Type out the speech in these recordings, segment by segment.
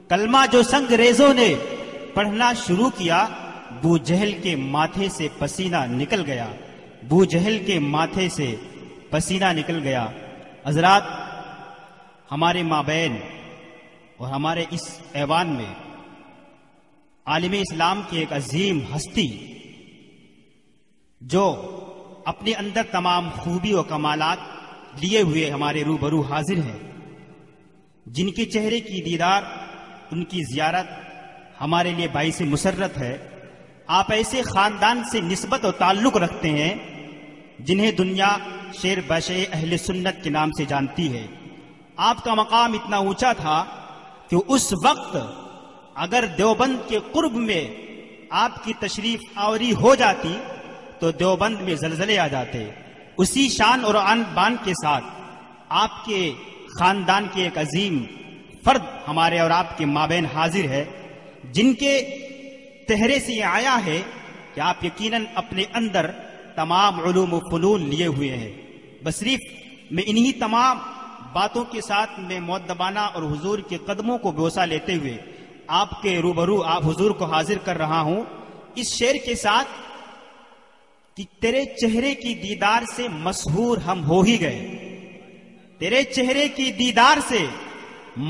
کلمہ جو سنگ ریزوں نے پڑھنا شروع کیا، بو جہل کے ماتھے سے پسینہ نکل گیا، بو جہل کے ماتھے سے پسینہ نکل گیا۔ حضرات، ہمارے مابین اور ہمارے اس ایوان میں عالم اسلام کی ایک عظیم ہستی جو اپنے اندر تمام خوبی و کمالات لیے ہوئے ہمارے روبرو حاضر ہیں، جن کے چہرے کی دیدار، ان کی زیارت ہمارے لیے باعث مسرت ہے۔ آپ ایسے خاندان سے نسبت و تعلق رکھتے ہیں جنہیں دنیا شیر بشے اہل سنت کے نام سے جانتی ہے۔ آپ کا مقام اتنا اونچا تھا کہ اس وقت اگر دیوبند کے قرب میں آپ کی تشریف آوری ہو جاتی تو دیوبند میں زلزلے آ جاتے۔ اسی شان اور آن بان کے ساتھ آپ کے خاندان کے ایک عظیم فرد ہمارے اور آپ کے مابین حاضر ہے، جن کے تہرے سے یہ آیا ہے کہ آپ یقیناً اپنے اندر تمام علوم و فنون لیے ہوئے ہیں۔ بصریف میں انہی تمام باتوں کے ساتھ میں مؤدبانہ اور حضور کے قدموں کو بوسہ لیتے ہوئے آپ کے روبرو آپ حضور کو حاضر کر رہا ہوں اس شعر کے ساتھ کہ تیرے چہرے کی دیدار سے مسحور ہم ہو ہی گئے، تیرے چہرے کی دیدار سے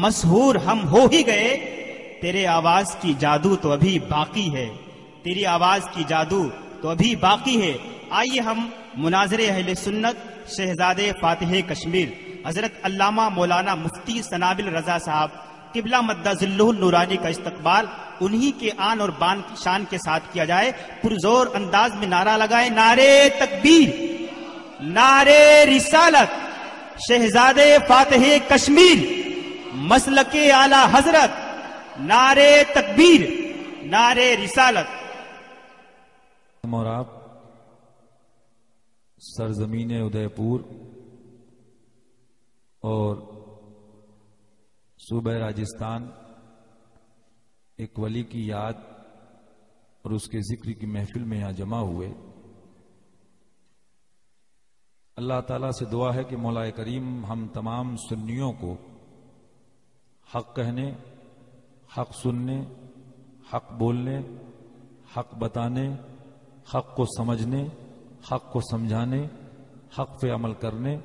مسحور ہم ہو ہی گئے، تیرے آواز کی جادو تو ابھی باقی ہے، تیری آواز کی جادو تو ابھی باقی ہے۔ آئیے ہم مناظر اہل سنت شہزادے فاتح کشمیر حضرت علامہ مولانا مفتی سنابل رضا صاحب قبلہ مدہ ظلہ النورانی کا استقبال انہی کے آن اور بان کی شان کے ساتھ کیا جائے۔ پرزور انداز میں نعرہ لگائے، نعرے تکبیر، نعرے رسالت، شہزادے فاتح کشمیر، مسلک اعلی حضرت، نعرے تکبیر، نعرے رسالت۔ اور آپ سرزمین ادے پور اور صوبہ راجستھان ایک ولی کی یاد اور اس کے ذکر کی محفل میں یہاں جمع ہوئے۔ اللہ تعالیٰ سے دعا ہے کہ مولا کریم ہم تمام سنیوں کو حق کہنے، حق سننے، حق بولنے، حق بتانے، حق کو سمجھنے، حق کو سمجھانے، حق پہ عمل کرنے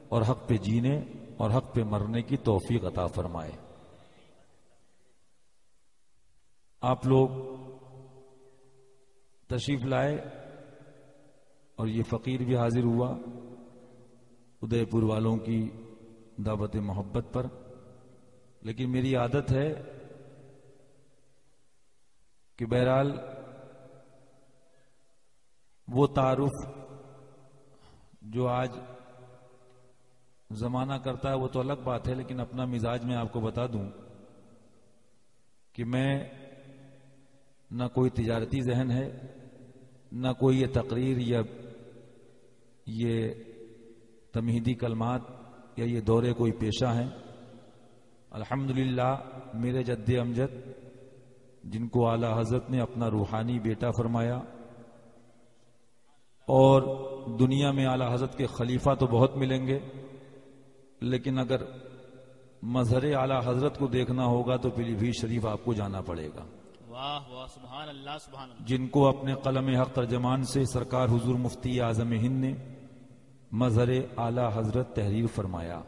اور حق پہ جینے اور حق پہ مرنے کی توفیق عطا فرمائے۔ آپ لوگ تشریف لائے اور یہ فقیر بھی حاضر ہوا ادے پور والوں کی دعوت محبت پر، لیکن میری عادت ہے کہ بہرحال وہ تعارف جو آج زمانہ کرتا ہے وہ تو الگ بات ہے، لیکن اپنا مزاج میں آپ کو بتا دوں کہ میں نہ کوئی تجارتی ذہن ہے، نہ کوئی یہ تقریر یا یہ تمہیدی کلمات یا یہ دورے کوئی پیشہ ہیں۔ الحمدللہ میرے جد امجد جن کو اعلی حضرت نے اپنا روحانی بیٹا فرمایا، اور دنیا میں اعلی حضرت کے خلیفہ تو بہت ملیں گے، لیکن اگر مظہر اعلی حضرت کو دیکھنا ہوگا تو پیلی بھیت شریف آپ کو جانا پڑے گا۔ واہ واہ، سبحان اللہ سبحان اللہ۔ جن کو اپنے قلم حق ترجمان سے سرکار حضور مفتی اعظم ہند نے مظہر اعلی حضرت تحریر فرمایا،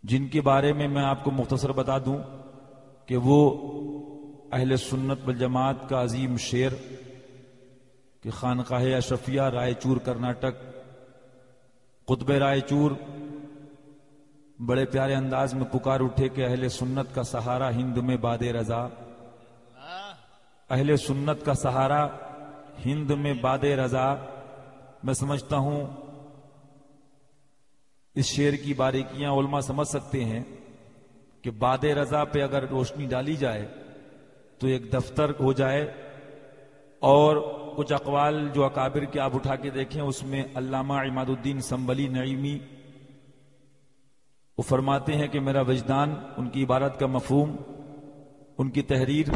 جن کے بارے میں آپ کو مختصر بتا دوں کہ وہ اہل سنت والجماعت کا عظیم شعر کہ خانقاہ اشرفیہ رائے چور کرناٹک قطب رائے چور بڑے پیارے انداز میں پکار اٹھے کہ اہل سنت کا سہارا ہند میں باد رضا، اہل سنت کا سہارا ہند میں باد رضا۔ میں سمجھتا ہوں اس شعر کی باریکیاں علماء سمجھ سکتے ہیں کہ باد رضا پہ اگر روشنی ڈالی جائے تو ایک دفتر ہو جائے، اور کچھ اقوال جو اکابر کے آپ اٹھا کے دیکھیں اس میں علامہ عماد الدین سنبلی نعیمی وہ فرماتے ہیں کہ میرا وجدان ان کی عبارت کا مفہوم، ان کی تحریر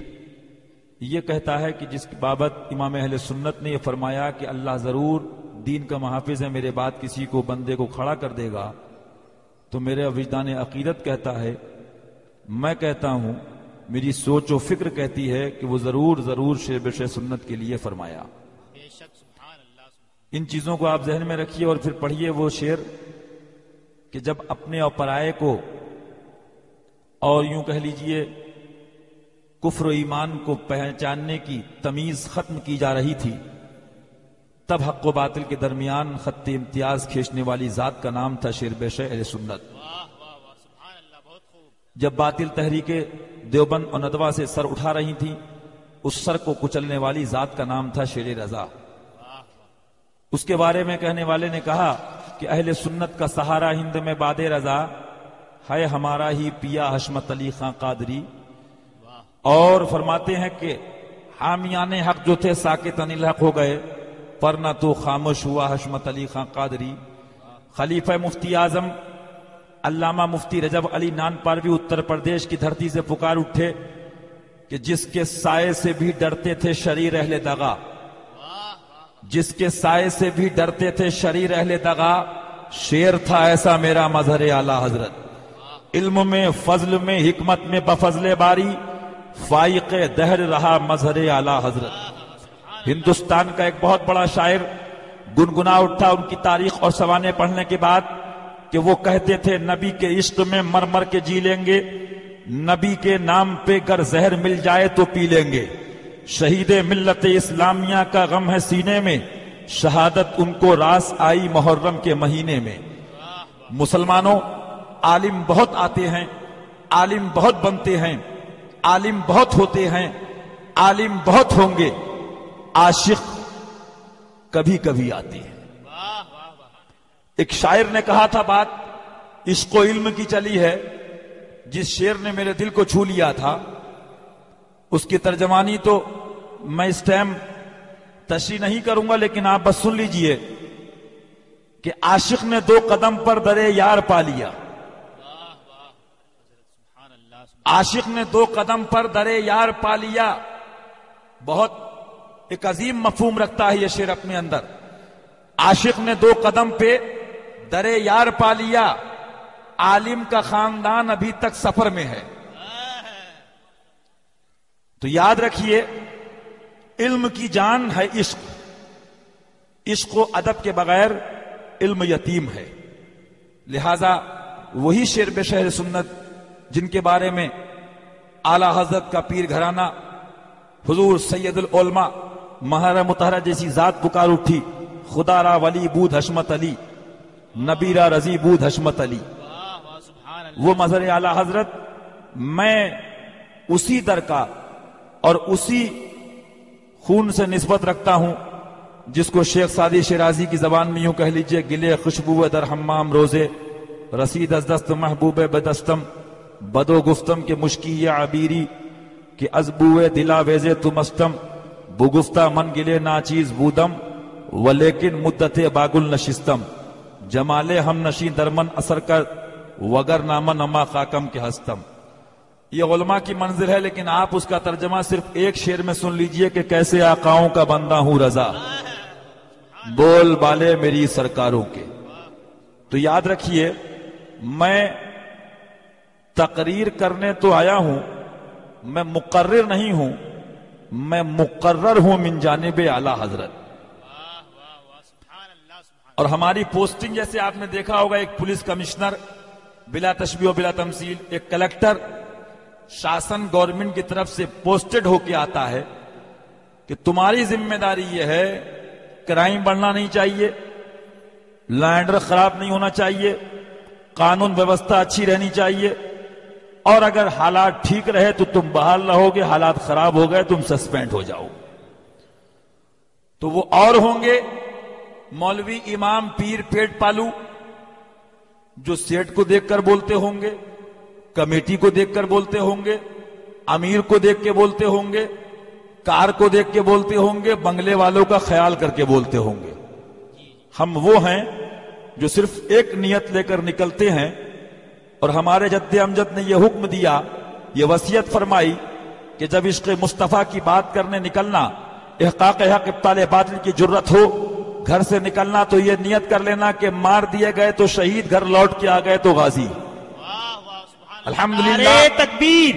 یہ کہتا ہے کہ جس کی بابت امام اہل سنت نے یہ فرمایا کہ اللہ ضرور دین کا محافظ ہے، میرے بعد کسی کو بندے کو کھڑا کر دے گا، تو میرے وجدان عقیدت کہتا ہے، میں کہتا ہوں میری سوچ و فکر کہتی ہے کہ وہ ضرور شیر بشیر سنت کے لیے فرمایا۔ ان چیزوں کو آپ ذہن میں رکھیے اور پھر پڑھیے وہ شعر کہ جب اپنے اور پرائے کو اور یوں کہہ لیجئے کفر و ایمان کو پہچاننے کی تمیز ختم کی جا رہی تھی، تب حق و باطل کے درمیان خط امتیاز کھینچنے والی ذات کا نام تھا شیر بشیر اہل سنت۔ جب باطل تحریک دیوبند اور ندوہ سے سر اٹھا رہی تھی، اس سر کو کچلنے والی ذات کا نام تھا شیر رضا۔ اس کے بارے میں کہنے والے نے کہا کہ اہل سنت کا سہارا ہند میں باد رضا ہے ہمارا ہی پیا حشمت علی خان قادری، اور فرماتے ہیں کہ حامیان حق جو تھے ساکت عن الحق ہو گئے، پر نہ تو خاموش ہوا حشمت علی خان قادری۔ خلیفہ مفتی اعظم علامہ مفتی رجب علی نانپاروی اتر پردیش کی دھرتی سے پکار اٹھے کہ جس کے سائے سے بھی ڈرتے تھے شریر اہل دغا، جس کے سائے سے بھی ڈرتے تھے شریر اہل دغا، شیر تھا ایسا میرا مظہر اعلی حضرت۔ علم میں فضل میں حکمت میں بفضل باری، فائق دہر رہا مظہر اعلی حضرت۔ ہندوستان کا ایک بہت بڑا شاعر گنگنا اٹھا ان کی تاریخ اور سوانح پڑھنے کے بعد کہ وہ کہتے تھے نبی کے عشق میں مر مر کے جی لیں گے، نبی کے نام پہ گر زہر مل جائے تو پی لیں گے، شہید ملت اسلامیہ کا غم ہے سینے میں، شہادت ان کو راس آئی محرم کے مہینے میں۔ مسلمانوں، عالم بہت آتے ہیں، عالم بہت بنتے ہیں، عالم بہت ہوتے ہیں، عالم بہت ہوں گے، عاشق کبھی کبھی آتے ہیں۔ ایک شاعر نے کہا تھا بات عشق و علم کی چلی ہے، جس شعر نے میرے دل کو چھو لیا تھا اس کی ترجمانی تو میں اس ٹائم تشریح نہیں کروں گا، لیکن آپ بس سن لیجئے کہ عاشق نے 2 قدم پر درے یار پا لیا، عاشق نے 2 قدم پر درے یار پا لیا۔ بہت ایک عظیم مفہوم رکھتا ہے یہ شعر اپنے اندر۔ عاشق نے 2 قدم پہ درے یار پا لیا، عالم کا خاندان ابھی تک سفر میں ہے۔ تو یاد رکھیے علم کی جان ہے عشق، عشق و ادب کے بغیر علم یتیم ہے۔ لہذا وہی شیر بشیر سنت جن کے بارے میں اعلی حضرت کا پیر گھرانہ حضور سید العلماء مہر مطہرہ جیسی ذات پکار اٹھی، خدا را ولی بود حشمت علی، نبی را رضی بود حشمت علی، وہ مظہر اعلی حضرت، میں اسی در کا اور اسی خون سے نسبت رکھتا ہوں جس کو شیخ سعدی شیرازی کی زبان میں یوں کہہ لیجئے گلے خوشبو در حمام روزے، رسید از دست محبوب بدستم، بدو گفتم کے مشکی عبیری کہ از بوئے دلا ویزے تو مستم، بگفتہ من گلے ناچیز بودم ولیکن مدت باگل نشستم، جمال ہم نشیں درمن اثر کر وگر نامن اما خاکم کے ہستم۔ یہ علماء کی منزل ہے، لیکن آپ اس کا ترجمہ صرف ایک شعر میں سن لیجئے کہ کیسے آقاؤں کا بندہ ہوں رضا، بول بالے میری سرکاروں کے۔ تو یاد رکھیے میں تقریر کرنے تو آیا ہوں، میں مقرر نہیں ہوں، میں مقرر ہوں من جانب اعلی حضرت۔ اور ہماری پوسٹنگ جیسے آپ نے دیکھا ہوگا، ایک پولیس کمشنر بلا تشبیہ و بلا تمثیل، ایک کلیکٹر شاسن گورنمنٹ کی طرف سے پوسٹڈ ہو کے آتا ہے کہ تمہاری ذمہ داری یہ ہے کرائم بڑھنا نہیں چاہیے، لا اینڈ آرڈر خراب نہیں ہونا چاہیے، قانون ویوستھا اچھی رہنی چاہیے، اور اگر حالات ٹھیک رہے تو تم بحال رہو گے، حالات خراب ہو گئے تم سسپینڈ ہو جاؤ۔ تو وہ اور ہوں گے مولوی امام پیر پیٹ پالو جو سیٹ کو دیکھ کر بولتے ہوں گے، کمیٹی کو دیکھ کر بولتے ہوں گے، امیر کو دیکھ کے بولتے ہوں گے، کار کو دیکھ کے بولتے ہوں گے، بنگلے والوں کا خیال کر کے بولتے ہوں گے۔ ہم وہ ہیں جو صرف ایک نیت لے کر نکلتے ہیں، اور ہمارے جد امجد نے یہ حکم دیا، یہ وصیت فرمائی کہ جب عشق مصطفیٰ کی بات کرنے نکلنا، احقاق حق ابطال باطل کی جرت ہو، گھر سے نکلنا تو یہ نیت کر لینا کہ مار دیے گئے تو شہید، گھر لوٹ کے آ گئے تو غازی۔ الحمدللہ، نعرہ تکبیر،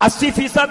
80%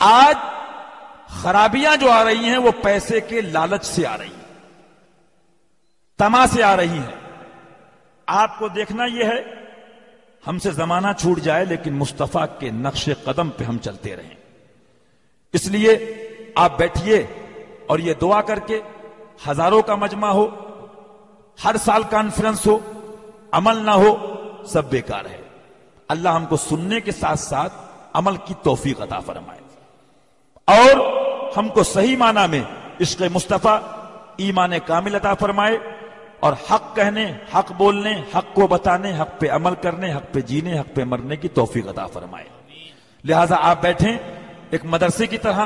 آج خرابیاں جو آ رہی ہیں وہ پیسے کے لالچ سے آ رہی ہیں، طمع سے آ رہی ہیں۔ آپ کو دیکھنا یہ ہے ہم سے زمانہ چھوٹ جائے لیکن مصطفیٰ کے نقش قدم پہ ہم چلتے رہیں۔ اس لیے آپ بیٹھیے اور یہ دعا کر کے ہزاروں کا مجمع ہو، ہر سال کانفرنس ہو، عمل نہ ہو، سب بیکار ہے۔ اللہ ہم کو سننے کے ساتھ ساتھ عمل کی توفیق عطا فرمائے اور ہم کو صحیح معنی میں عشق مصطفیٰ ایمان کامل عطا فرمائے اور حق کہنے، حق بولنے، حق کو بتانے، حق پہ عمل کرنے، حق پہ جینے، حق پہ مرنے کی توفیق عطا فرمائے۔ لہٰذا آپ بیٹھیں ایک مدرسے کی طرح،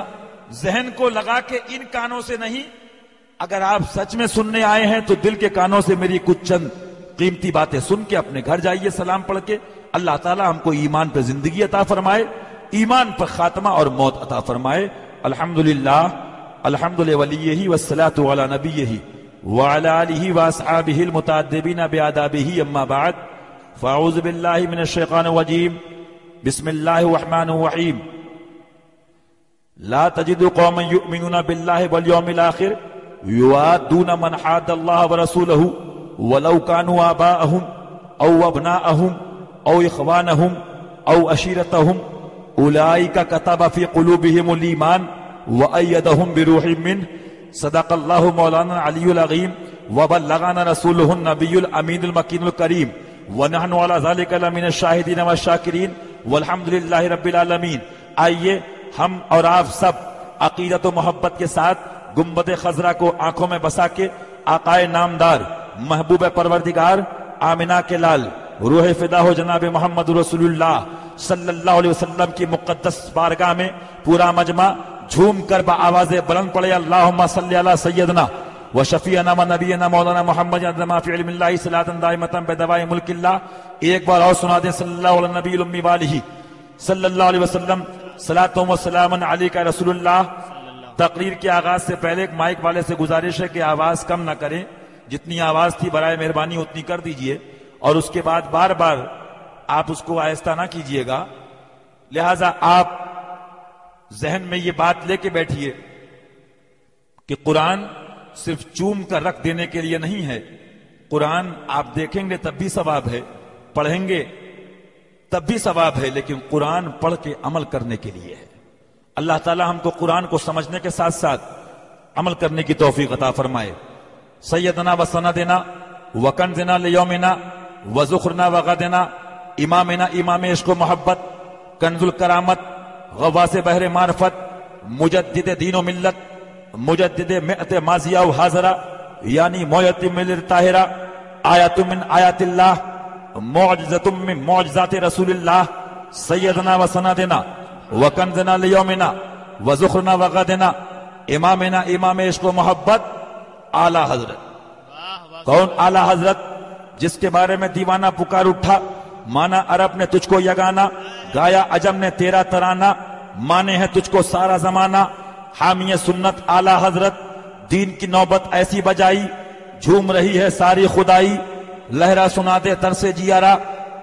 ذہن کو لگا کے ان کانوں سے نہیں، اگر آپ سچ میں سننے آئے ہیں تو دل کے کانوں سے میری کچھ چند قیمتی باتیں سن کے اپنے گھر جائیے سلام پڑھ کے۔ اللہ تعالی ہم کو ایمان پہ زندگی عطا فرمائے، ایمان پر خاتمہ اور موت عطا فرمائے۔ الحمدللہ الحمد لولیہ والصلاۃ علی نبیہ وعلی آلہ واصحابہ المتادبین بآدابہ، اما بعد فاعوذ باللہ من الشیطان الرجیم، بسم اللہ الرحمن الرحیم۔ لا تجد قوما یؤمنون باللہ والیوم الآخر یوادون من حاد اللہ ورسولہ ولو كانوا آباءهم او ابناءهم او اخوانهم او عشیرتهم اولئک كتب في قلوبهم الایمان وأيدهم بروح منه، صدق اللہ مولانا العلی العظیم وبلغنا رسولہ النبی الامین المکین الکریم ونحن على ذلك لمن الشاہدین والشاکرین والحمد للہ رب العالمین۔ آئیے ہم اور آپ سب عقیدت و محبت کے ساتھ گنبد خضرا کو آنکھوں میں بسا کے آقائے نامدار محبوب پروردگار آمنہ کے لال روح فدا ہو جناب محمد رسول اللہ صلی اللہ علیہ وسلم کی مقدس بارگاہ میں پورا مجمع جھوم کر بآواز بلند پڑے اللہم صلی علی سیدنا و شفیعنا و نبینا مولانا محمد عظمہ فی علم اللہ صلاۃ دائمۃ بدوائے ملک اللہ۔ ایک بار اور سنا دیں صلی اللہ علیہ نبی الامی والہ صلی اللہ علیہ وسلم صلاۃ و سلام علیک رسول اللہ۔ تقریر کے آغاز سے پہلے ایک مائک والے سے گزارش ہے کہ آواز کم نہ کریں، جتنی آواز تھی برائے مہربانی اتنی کر دیجئے، اور اس کے بعد بار بار آپ اس کو آہستہ نہ کیجئے گا۔ لہٰذا آپ ذہن میں یہ بات لے کے بیٹھیے کہ قرآن صرف چوم کر رکھ دینے کے لیے نہیں ہے، قرآن آپ دیکھیں گے تب بھی ثواب ہے، پڑھیں گے تب بھی ثواب ہے، لیکن قرآن پڑھ کے عمل کرنے کے لیے ہے۔ اللہ تعالی ہم کو قرآن کو سمجھنے کے ساتھ ساتھ عمل کرنے کی توفیق عطا فرمائے۔ سیدنا و سندنا و کنزنا لیومنا و ذخرنا و غدنا، امامنا امام عشق و محبت، کنز الکرامت، غواص بحر معرفت، مجدد دین و ملت، مجدد مئت ماضیہ و حاضرہ، یعنی مویت ملت طاہرہ، آیت من آیات اللہ، معجزت من معجزات رسول اللہ، سیدنا و سندنا و کنزنا لیومنا و ذخرنا و غدنا، امامنا امام عشق و محبت، اعلیٰ حضرت۔ کون اعلیٰ حضرت؟ جس کے بارے میں دیوانہ پکار اٹھا، مانا عرب نے تجھ کو یگانا، گایا عجم نے تیرا ترانہ، مانے ہے تجھ کو سارا زمانہ، حامی سنت اعلیٰ حضرت، دین کی نوبت ایسی بجائی، جھوم رہی ہے ساری خدائی، لہرا سنا دے تر سے جیارا،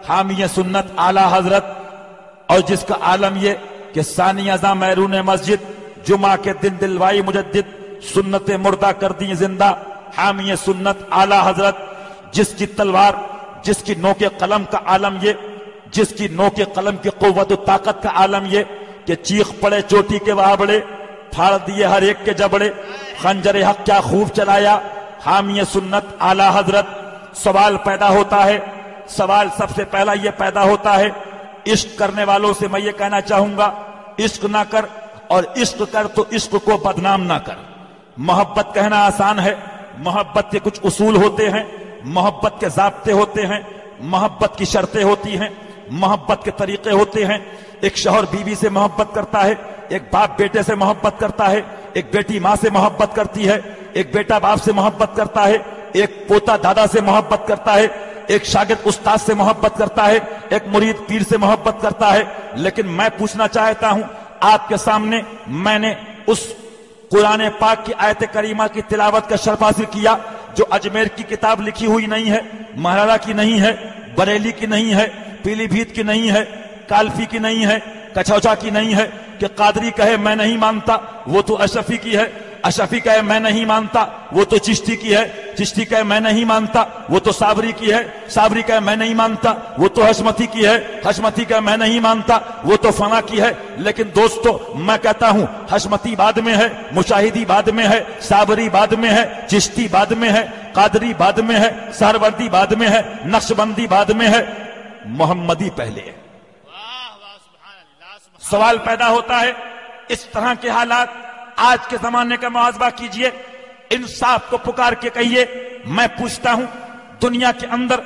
حامی سنت اعلیٰ حضرت۔ اور جس کا عالم یہ کہ ثانی ازاں میرون مسجد، جمعہ کے دن دلوائی مجدد، سنت مردہ کر دی زندہ، حامی سنت اعلیٰ حضرت۔ جس کی تلوار، جس کی نوک قلم کا عالم یہ، جس کی نوک قلم کی قوت و طاقت کا عالم یہ کہ چیخ پڑے چوٹی کے وابڑے، پھاڑ دیے ہر ایک کے جبڑے، خنجر حق کیا خوب چلایا، حامی سنت اعلیٰ حضرت۔ سوال پیدا ہوتا ہے، سوال سب سے پہلا یہ پیدا ہوتا ہے، عشق کرنے والوں سے میں یہ کہنا چاہوں گا، عشق نہ کر، اور عشق کر تو عشق کو بدنام نہ کر۔ محبت کہنا آسان ہے، محبت کے کچھ اصول ہوتے ہیں، محبت کے ضابطے ہوتے ہیں، محبت کی شرطیں ہوتی ہیں، محبت کے طریقے ہوتے ہیں۔ ایک شوہر بیوی سے محبت کرتا ہے، ایک باپ بیٹے سے محبت کرتا ہے، ایک بیٹی ماں سے محبت کرتی ہے، ایک بیٹا باپ سے محبت کرتا ہے، ایک پوتا دادا سے محبت کرتا ہے، ایک شاگرد استاد سے محبت کرتا ہے، ایک مرید پیر سے محبت کرتا ہے۔ لیکن میں پوچھنا چاہتا ہوں آپ کے سامنے، میں نے اس قرآن پاک کی آیت کریمہ کی تلاوت کا شرف حاصل کیا جو اجمیر کی کتاب لکھی ہوئی نہیں ہے، مہارا کی نہیں ہے، بریلی کی نہیں ہے، پیلی بھیت کی نہیں ہے، کالفی کی نہیں ہے، کچھوچا کی نہیں ہے، کہ قادری کہے میں نہیں مانتا وہ تو اشرفی کی ہے، اشرفی کہے میں نہیں مانتا وہ تو چشتی کی ہے، چشتی کہے میں نہیں مانتا وہ تو صابری کی ہے، صابری کہے میں نہیں مانتا وہ تو حشمتی کی ہے، حشمتی کہے میں نہیں مانتا وہ تو فنا کی ہے۔ لیکن دوستو میں کہتا ہوں حشمتی بعد میں ہے، مشاہدی بعد میں ہے، صابری بعد میں ہے، چشتی بعد میں ہے، قادری بعد میں ہے، سہروردی بعد میں ہے، نقشبندی بعد میں ہے، محمدی پہلے ہے۔ سوال پیدا ہوتا ہے اس طرح کے حالات آج کے زمانے کا محاسبہ کیجئے، انصاف کو پکار کے کہیے۔ میں پوچھتا ہوں دنیا کے اندر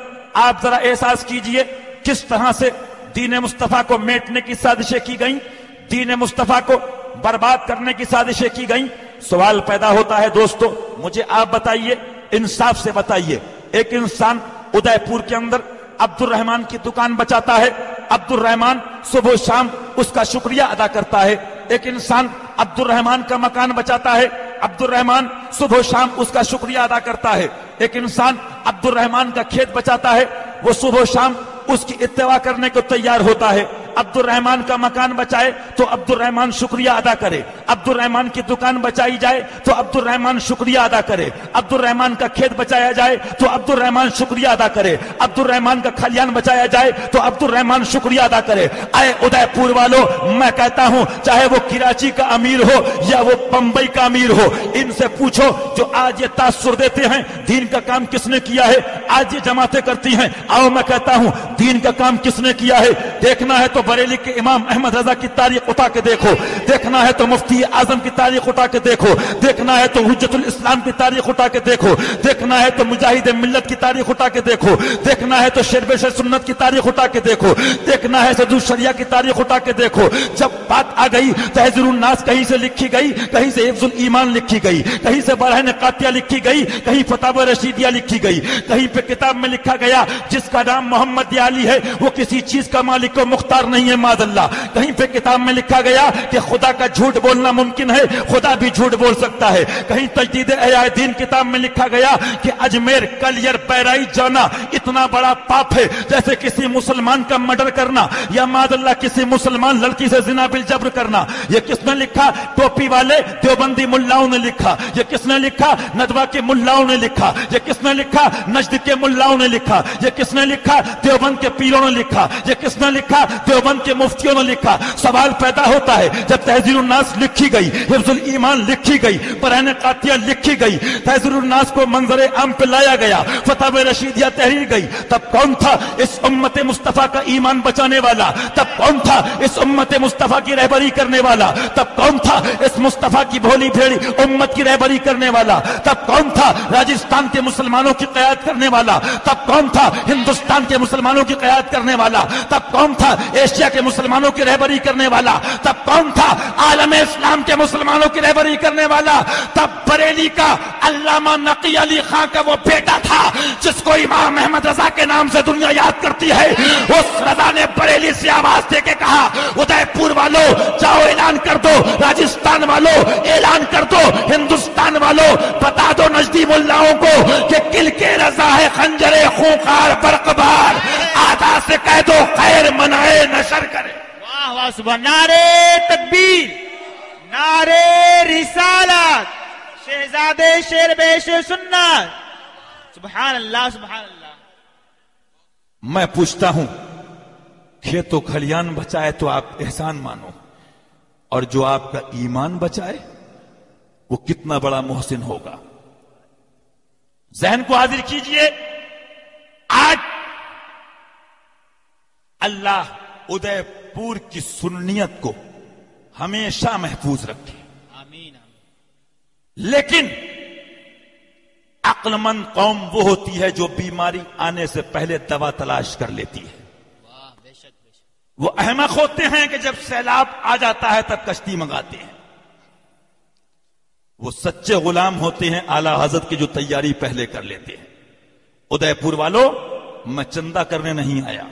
آپ ذرا احساس کیجئے کس طرح سے دین مصطفیٰ کو میٹنے کی سازشیں کی گئیں، دین مصطفیٰ کو برباد کرنے کی سازشیں کی گئیں۔ سوال پیدا ہوتا ہے دوستو مجھے آپ بتائیے، انصاف سے بتائیے، ایک انسان ادے پور کے اندر عبد الرحمان کی دکان بچاتا ہے، عبد الرحمان صبح و شام اس کا شکریہ ادا کرتا ہے۔ ایک انسان عبد الرحمان کا مکان بچاتا ہے، عبد الرحمان صبح و شام اس کا شکریہ ادا کرتا ہے۔ ایک انسان عبد الرحمان کا کھیت بچاتا ہے، وہ صبح و شام اس کی اتباع کرنے کو تیار ہوتا ہے۔ عبد الرحمان کا مکان بچائے تو عبد الرحمان شکریہ ادا کرے، عبد الرحمان کی دکان بچائی جائے تو عبد الرحمان شکریہ ادا کرے، عبد الرحمان کا کھیت بچایا جائے تو عبد الرحمان شکریہ ادا کرے، عبد الرحمان کا کھلیان بچایا جائے تو عبد الرحمان شکریہ ادا کرے۔ اے ادے پور والوں میں کہتا ہوں چاہے وہ کراچی کا امیر ہو یا وہ بمبئی کا امیر ہو، ان سے پوچھو جو آج یہ تاثر دیتے ہیں دین کا کام کس نے کیا ہے، آج یہ جماعتیں کرتی ہیں، آؤ میں کہتا ہوں دین کا کام کس نے کیا ہے۔ دیکھنا ہے تو بریلی کے امام احمد رضا کی تاریخ اٹھا کے دیکھو، دیکھنا ہے تو مفتی اعظم کی تاریخ اٹھا کے دیکھو، دیکھنا ہے تو حجت الاسلام کی تاریخ اٹھا کے دیکھو، دیکھنا ہے تو مجاہد ملت کی تاریخ اٹھا کے دیکھو، دیکھنا ہے تو شیر بشر سنت کی تاریخ اٹھا کے دیکھو، دیکھنا ہے صدر الشریعہ کی تاریخ اٹھا کے دیکھو۔ جب بات آ گئی تحذیر الناس کہیں سے لکھی گئی، کہیں سے حفظ الایمان لکھی گئی، کہیں سے برہن قاطعہ لکھی گئی، کہیں فتاوی رشیدیہ لکھی گئی، کہیں پہ کتاب میں لکھا گیا جس کا نام محمد علی ہے وہ کسی چیز کا مالک و مختار نہیں ہے معاذ اللہ، کہیں پہ کتاب میں لکھا گیا کہ خدا کا جھوٹ بولنا ممکن ہے، خدا بھی جھوٹ بول سکتا ہے، کہیں تجدید احیاء دین کتاب میں لکھا گیا کہ اجمیر کلیر پیرائی جانا اتنا بڑا پاپ ہے جیسے کسی مسلمان کا مرڈر کرنا یا معاذ اللہ کسی مسلمان لڑکی سے زنا بالجبر کرنا۔ یہ کس نے لکھا؟ ٹوپی والے دیوبندی ملاؤں نے لکھا۔ یہ کس نے لکھا؟ ندوہ کے ملاؤں نے لکھا۔ یہ کس نے لکھا؟ نجد کے ملاؤں نے لکھا۔ یہ کس نے لکھا؟ دیوبند کے پیروں نے لکھا۔ یہ کس نے لکھا؟ دیوبند کے مفتیوں نے لکھا۔ سوال پیدا ہوتا ہے جب تحذیر الناس لکھی گئی، حفظ الایمان لکھی گئی، برہن قاطعہ لکھی گئی، تحذیر الناس کو منظر عام پہ لایا گیا، فتاوی رشیدیہ تحریر گئی، تب کون تھا اس امت مصطفیٰ کا ایمان بچانے والا؟ تب کون تھا اس امت مصطفیٰ کی رہبری کرنے والا؟ تب کون تھا اس مصطفیٰ کی بھولی بھیڑی امت کی رہبری کرنے والا؟ تب کون تھا راجستھان کے مسلمانوں کی قیادت کرنے والا؟ تب کون تھا ہندوستان کے مسلمانوں کی قیادت کرنے والا؟ تب کون تھا ایشیا کے مسلمانوں کی رہبری کرنے والا؟ تب کون تھا عالم اسلام کے مسلمانوں کی رہبری کرنے والا؟ تب بریلی کا علامہ نقی علی خان کا وہ بیٹا تھا جس کو امام احمد رضا کے نام سے دنیا یاد کرتی ہے۔ اس رضا نے بریلی سے آواز دے کے کہا ادے پور والوں جاؤ اعلان کر دو، راجستھان والوں اعلان کر دو، ہندوستان والوں بتا دو نجدی ملاؤں کو کہ کل کے رضا ہے خنجر خونخوار برقبار، آدھا سے کہہ دو خیر منائے نشر کرے۔ واہ واہ سبحان، نعرے تکبیر، نعرے رسالت، شہزادے شیر بیش سنت، سبحان اللہ سبحان اللہ۔ میں پوچھتا ہوں کھیت و کھلیان بچائے تو آپ احسان مانو، اور جو آپ کا ایمان بچائے وہ کتنا بڑا محسن ہوگا۔ ذہن کو حاضر کیجئے، آج اللہ ادے پور کی سنیت کو ہمیشہ محفوظ رکھے، آمین۔ لیکن عقل مند قوم وہ ہوتی ہے جو بیماری آنے سے پہلے دوا تلاش کر لیتی ہے۔ وہ احمق ہوتے ہیں کہ جب سیلاب آ جاتا ہے تب کشتی منگاتے ہیں۔ وہ سچے غلام ہوتے ہیں اعلی حضرت کی جو تیاری پہلے کر لیتے ہیں۔ ادے پور والوں میں چندہ کرنے نہیں آیا،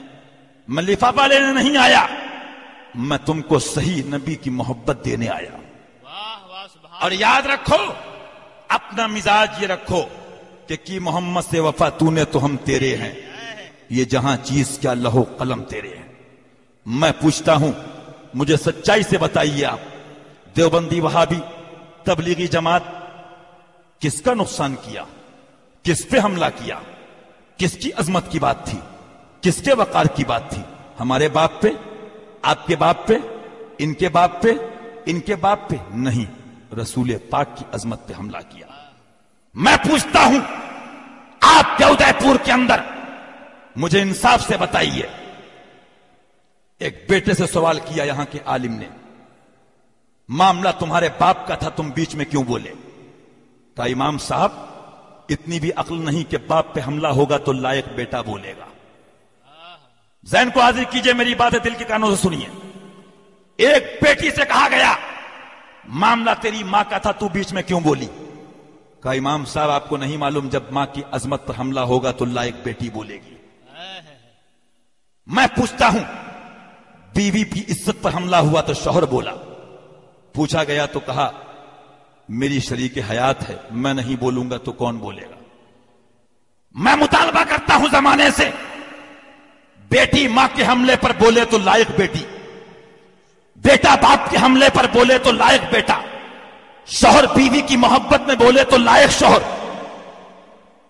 میں لفافہ لینے نہیں آیا، میں تم کو صحیح نبی کی محبت دینے آیا۔ اور یاد رکھو اپنا مزاج یہ رکھو کہ کی محمد سے وفا تو نے تو ہم تیرے ہیں، یہ جہاں چیز کیا لہو قلم تیرے ہیں۔ میں پوچھتا ہوں مجھے سچائی سے بتائیے آپ، دیوبندی وہابی تبلیغی جماعت کس کا نقصان کیا؟ کس پہ حملہ کیا؟ کس کی عظمت کی بات تھی؟ کس کے وقار کی بات تھی؟ ہمارے باپ پہ؟ آپ کے باپ پہ؟ ان کے باپ پہ؟ ان کے باپ پہ؟ نہیں، رسول پاک کی عظمت پہ حملہ کیا۔ میں پوچھتا ہوں آپ کے ادے پور کے اندر، مجھے انصاف سے بتائیے، ایک بیٹے سے سوال کیا یہاں کے عالم نے، معاملہ تمہارے باپ کا تھا، تم بیچ میں کیوں بولے؟ کہا امام صاحب اتنی بھی عقل نہیں کہ باپ پہ حملہ ہوگا تو لائق بیٹا بولے گا۔ ذہن کو حاضر کیجئے، میری باتیں دل کے کانوں سے سنیے۔ ایک بیٹی سے کہا گیا معاملہ تیری ماں کا تھا، تو بیچ میں کیوں بولی؟ کہا امام صاحب آپ کو نہیں معلوم، جب ماں کی عظمت پر حملہ ہوگا تو لائق بیٹی بولے گی۔ میں پوچھتا ہوں بیوی کی عزت پر حملہ ہوا تو شوہر بولا، پوچھا گیا تو کہا میری شریک حیات ہے، میں نہیں بولوں گا تو کون بولے گا؟ میں مطالبہ کرتا ہوں زمانے سے، بیٹی ماں کے حملے پر بولے تو لائق بیٹی، بیٹا باپ کے حملے پر بولے تو لائق بیٹا، شوہر بیوی کی محبت میں بولے تو لائق شوہر۔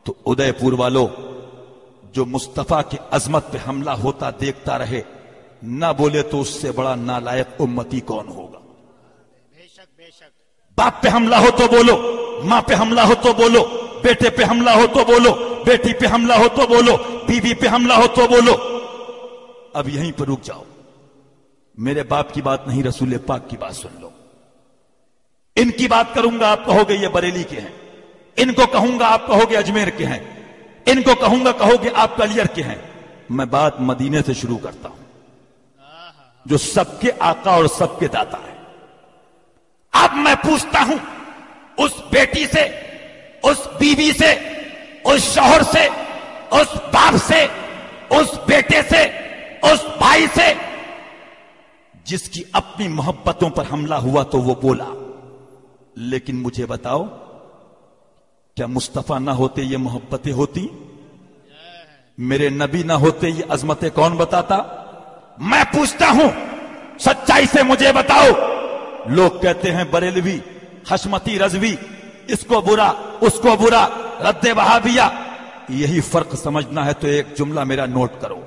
تو ادے پور والوں، جو مصطفیٰ کی عظمت پہ حملہ ہوتا دیکھتا رہے، نہ بولے تو اس سے بڑا نالائق امتی کون ہوگا؟ باپ پہ حملہ ہو تو بولو، ماں پہ حملہ ہو تو بولو، بیٹے پہ حملہ ہو تو بولو، بیٹی پہ حملہ ہو تو بولو، بیوی پہ حملہ ہو تو بولو۔ اب یہیں پر رک جاؤ، میرے باپ کی بات نہیں، رسول پاک کی بات سن لو۔ ان کی بات کروں گا آپ کہو گے یہ بریلی کے ہیں، ان کو کہوں گا آپ کہو گے اجمیر کے ہیں، ان کو کہوں گا کہو گے آپ کلیئر کے ہیں۔ میں بات مدینے سے شروع کرتا ہوں، جو سب کے آقا اور سب کے داتا ہے۔ اب میں پوچھتا ہوں اس بیٹی سے، اس بیوی سے، اس شوہر سے، اس باپ سے، اس بیٹے سے، اس بھائی سے، جس کی اپنی محبتوں پر حملہ ہوا تو وہ بولا، لیکن مجھے بتاؤ کیا مصطفیٰ نہ ہوتے یہ محبتیں ہوتی؟ میرے نبی نہ ہوتے یہ عظمتیں کون بتاتا؟ میں پوچھتا ہوں سچائی سے مجھے بتاؤ۔ لوگ کہتے ہیں بریلوی، حشمتی، رضوی، اس کو برا اس کو برا، رد وہابیہ۔ یہی فرق سمجھنا ہے تو ایک جملہ میرا نوٹ کرو،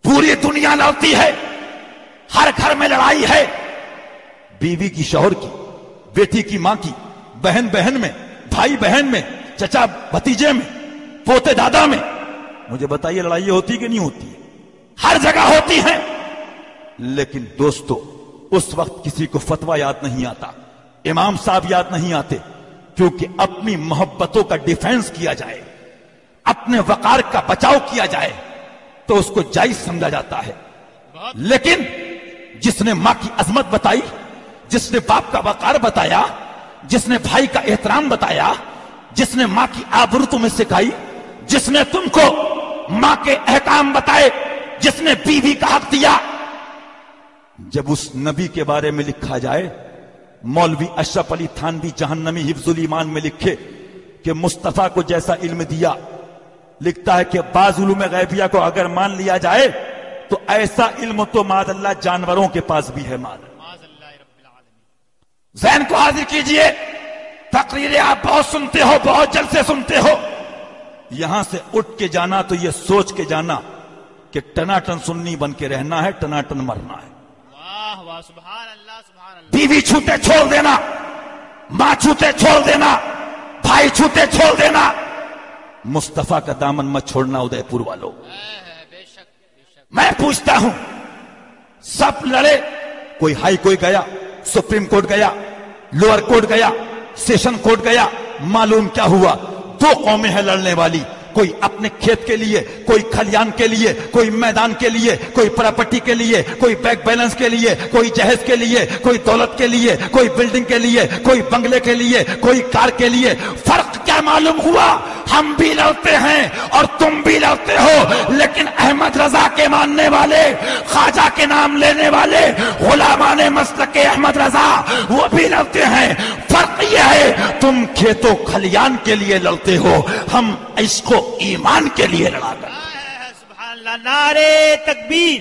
پوری دنیا لڑتی ہے، ہر گھر میں لڑائی ہے، بیوی کی شوہر کی، بیٹی کی ماں کی، بہن بہن میں، بھائی بہن میں، چچا بھتیجے میں، پوتے دادا میں۔ مجھے بتائیے لڑائی ہوتی کہ نہیں ہوتی؟ ہر جگہ ہوتی ہے۔ لیکن دوستو اس وقت کسی کو فتویٰ یاد نہیں آتا، امام صاحب یاد نہیں آتے، کیونکہ اپنی محبتوں کا ڈیفینس کیا جائے، اپنے وقار کا بچاؤ کیا جائے تو اس کو جائز سمجھا جاتا ہے۔ لیکن جس نے ماں کی عظمت بتائی، جس نے باپ کا وقار بتایا، جس نے بھائی کا احترام بتایا، جس نے ماں کی آبرو تمہیں سکھائی، جس نے تم کو ماں کے احکام بتائے، جس نے بیوی کا حق دیا، جب اس نبی کے بارے میں لکھا جائے، مولوی اشرف علی تھانوی جہنمی حفظ الایمان میں لکھے کہ مصطفیٰ کو جیسا علم دیا، لکھتا ہے کہ بعض علوم غیبیہ کو اگر مان لیا جائے تو ایسا علم تو معاذ اللہ جانوروں کے پاس بھی ہے۔ معاذ اللہ رب العالمین۔ ذہن کو حاضر کیجئے، تقریریں آپ بہت سنتے ہو، بہت جلد سے سنتے ہو، یہاں سے اٹھ کے جانا تو یہ سوچ کے جانا کہ ٹناٹن سنی بن کے رہنا ہے، ٹناٹن مرنا ہے۔ واہ واہ، سبحان اللہ سبحان اللہ۔ بیوی چھوٹے چھوڑ دینا، ماں چھوٹے چھوڑ دینا، بھائی چھوٹے چھوڑ دینا، مصطفیٰ کا دامن مت چھوڑنا ادے پور والوں۔ میں پوچھتا ہوں سب لڑے، کوئی ہائی کوئی گیا، سپریم کورٹ گیا، لوئر کورٹ گیا، سیشن کورٹ گیا، معلوم کیا ہوا؟ دو قومیں ہیں لڑنے والی، کوئی اپنے کھیت کے لیے، کوئی کھلیان کے لیے، کوئی میدان کے لیے، کوئی پراپرٹی کے لیے، کوئی بینک بیلنس کے لیے، کوئی جہیز کے لیے، کوئی دولت کے لیے، کوئی بلڈنگ کے لیے، کوئی بنگلے کے لیے، کوئی کار کے لیے۔ فرق کیا معلوم ہوا؟ ہم بھی لڑتے ہیں اور تم بھی لڑتے ہو، لیکن احمد رضا کے ماننے والے، خواجہ کے نام لینے والے، غلامان مسلک احمد رضا، وہ بھی لڑتے ہیں۔ فرق یہ ہے تم کھیتوں کھلیان کے لیے لڑتے ہو، ہم عشق و ایمان کے لیے لڑا کر۔ سبحان اللہ، نعرے تکبیر،